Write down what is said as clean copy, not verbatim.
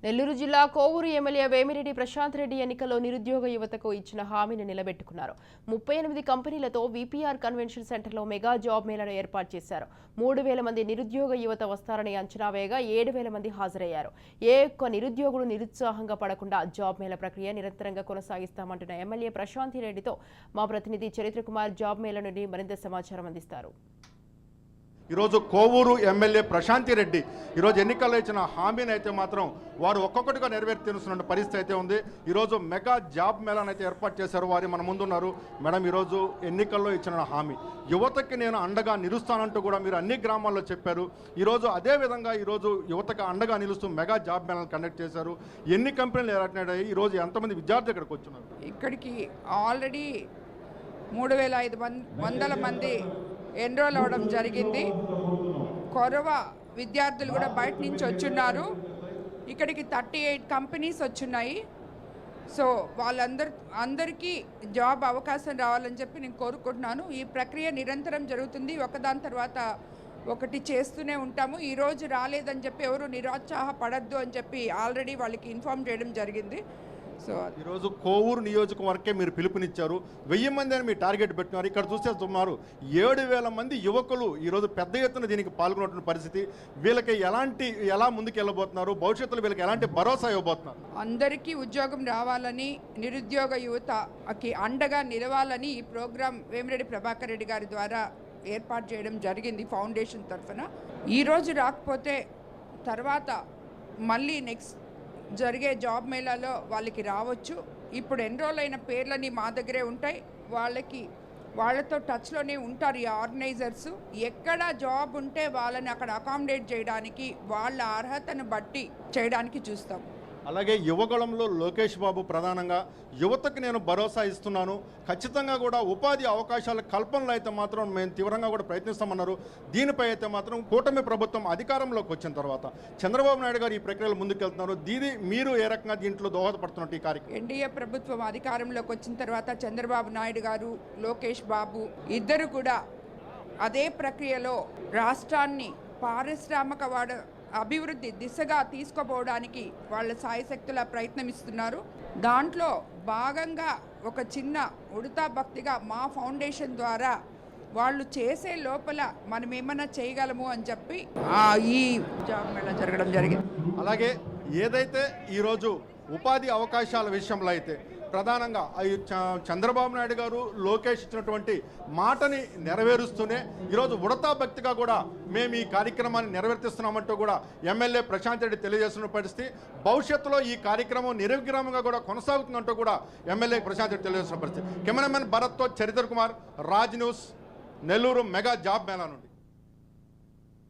నెల్లూరు జిల్లా కోవూరు ఎమ్మెల్యే వేమిరెడ్డి ప్రశాంత్ రెడ్డి ఎన్నికల్లో నిరుద్యోగ యువతకు ఇచ్చిన హామీని నిలబెట్టుకున్నారు. 38 కంపెనీలతో వీపీఆర్ కన్వెన్షన్ సెంటర్లో మెగా జాబ్ మేళాను ఏర్పాటు చేశారు. 3,000 మంది నిరుద్యోగ యువత వస్తారని అంచనా వేయగా 7,000 మంది హాజరయ్యారు. ఏ ఒక్క నిరుద్యోగులు నిరుత్సాహంగా పడకుండా జాబ్ మేళా ప్రక్రియ నిరంతరంగా కొనసాగిస్తామంటున్న ఎమ్మెల్యే ప్రశాంత్ రెడ్డితో మా ప్రతినిధి చరిత్ర కుమార్ జాబ్ మేళా నుండి మరింత సమాచారం అందిస్తారు. ఈరోజు కోవూరు ఎమ్మెల్యే ప్రశాంత్ రెడ్డి ఈరోజు ఎన్నికల్లో ఇచ్చిన హామీని అయితే మాత్రం వారు ఒక్కొక్కటిగా నెరవేర్చుతున్న పరిస్థితి అయితే ఉంది. ఈరోజు మెగా జాబ్ మేళాను అయితే ఏర్పాటు చేశారు. వారు మన ముందున్నారు. మేడం, ఈరోజు ఎన్నికల్లో ఇచ్చిన హామీ యువతకి నేను అండగా నిలుస్తానంటూ కూడా మీరు అన్ని గ్రామాల్లో చెప్పారు. ఈరోజు అదేవిధంగా ఈరోజు యువతకు అండగా నిలుస్తూ మెగా జాబ్ మేళాను కండక్ట్ చేశారు. ఎన్ని కంపెనీలు ఏర్పాటయ్యాయి? ఈరోజు ఎంతమంది విద్యార్థులు ఇక్కడికి వచ్చున్నారు? ఇక్కడికి ఆల్రెడీ 3,500 మంది ఎన్రోల్ అవ్వడం జరిగింది. కొరవ విద్యార్థులు కూడా బయట నుంచి వచ్చున్నారు. ఇక్కడికి 38 కంపెనీస్ వచ్చున్నాయి. సో అందరికీ జాబ్ అవకాశం రావాలని చెప్పి నేను కోరుకుంటున్నాను. ఈ ప్రక్రియ నిరంతరం జరుగుతుంది. ఒకదాని తర్వాత ఒకటి చేస్తూనే ఉంటాము. ఈరోజు రాలేదని చెప్పి ఎవరు నిరుత్సాహపడద్దు అని చెప్పి ఆల్రెడీ వాళ్ళకి ఇన్ఫార్మ్ చేయడం జరిగింది. సో ఈరోజు కోవూరు నియోజకవర్గం మీరు పిలుపునిచ్చారు. 1000 మంది అని మీరు టార్గెట్ పెట్టినారు. ఇక్కడ చూస్తే సుమారు 7,000 మంది యువకులు ఈరోజు పెద్ద ఎత్తున దీనికి పాల్గొన్నటువంటి పరిస్థితి. వీళ్ళకి ఎలా ముందుకు వెళ్ళబోతున్నారు? భవిష్యత్తులో వీళ్ళకి ఎలాంటి భరోసా ఇవ్వబోతున్నారు? అందరికీ ఉద్యోగం రావాలని, నిరుద్యోగ యువతకి అండగా నిలవాలని ఈ ప్రోగ్రాం వేమిరెడ్డి ప్రభాకర్ రెడ్డి గారి ద్వారా ఏర్పాటు చేయడం జరిగింది ఫౌండేషన్ తరఫున. ఈరోజు రాకపోతే తర్వాత మళ్ళీ నెక్స్ట్ జరిగే జాబ్ మేళాలో వాళ్ళకి రావచ్చు. ఇప్పుడు ఎన్రోల్ అయిన పేర్లని మా దగ్గరే ఉంటాయి. వాళ్ళతో టచ్లోనే ఉంటారు ఈ ఆర్గనైజర్స్. ఎక్కడ జాబ్ ఉంటే వాళ్ళని అక్కడ అకామిడేట్ చేయడానికి, వాళ్ళ అర్హతను బట్టి చేయడానికి చూస్తాం. అలాగే యువగళంలో లోకేష్ బాబు ప్రధానంగా యువతకు నేను భరోసా ఇస్తున్నాను, ఖచ్చితంగా కూడా ఉపాధి అవకాశాల కల్పనలో అయితే మాత్రం మేము తీవ్రంగా కూడా ప్రయత్నిస్తామన్నారు. దీనిపై అయితే మాత్రం కూటమి ప్రభుత్వం అధికారంలోకి వచ్చిన తర్వాత చంద్రబాబు నాయుడు గారు ఈ ప్రక్రియలో ముందుకెళ్తున్నారు. మీరు ఏ రకంగా దీంట్లో దోహదపడుతున్నట్టు ఈ కార్యక్రమం? ఎన్డీఏ ప్రభుత్వం అధికారంలోకి వచ్చిన తర్వాత చంద్రబాబు నాయుడు గారు, లోకేష్ బాబు ఇద్దరు కూడా అదే ప్రక్రియలో రాష్ట్రాన్ని పారిశ్రామిక అభివృద్ధి దిశగా తీసుకుపోవడానికి వాళ్ళ సాయశక్తుల ప్రయత్నమిస్తున్నారు. దాంట్లో భాగంగా ఒక చిన్న ఉడతా భక్తిగా మా ఫౌండేషన్ ద్వారా వాళ్ళు చేసే లోపల మనం ఏమన్నా చేయగలము అని చెప్పి ఈ జాబ్ మేళా జరగడం జరిగింది. అలాగే ఏదైతే ఈరోజు ఉపాధి అవకాశాల విషయంలో అయితే ప్రధానంగా చంద్రబాబు నాయుడు గారు, లోకేష్ ఇచ్చినటువంటి మాటని నెరవేరుస్తూనే ఈరోజు ఉడతా భక్తిగా కూడా మేము ఈ కార్యక్రమాన్ని నెరవేర్తిస్తున్నామంటూ కూడా ఎమ్మెల్యే ప్రశాంత్ రెడ్డి తెలియజేస్తున్న పరిస్థితి. భవిష్యత్తులో ఈ కార్యక్రమం నిర్విగ్రహంగా కూడా కొనసాగుతుందంటూ కూడా ఎమ్మెల్యే ప్రశాంత్ రెడ్డి తెలియజేస్తున్న పరిస్థితి. కెమెరామెన్ భరత్తో చరిత్ర Kumar, Raj news, Nellore mega job Mela నుండి.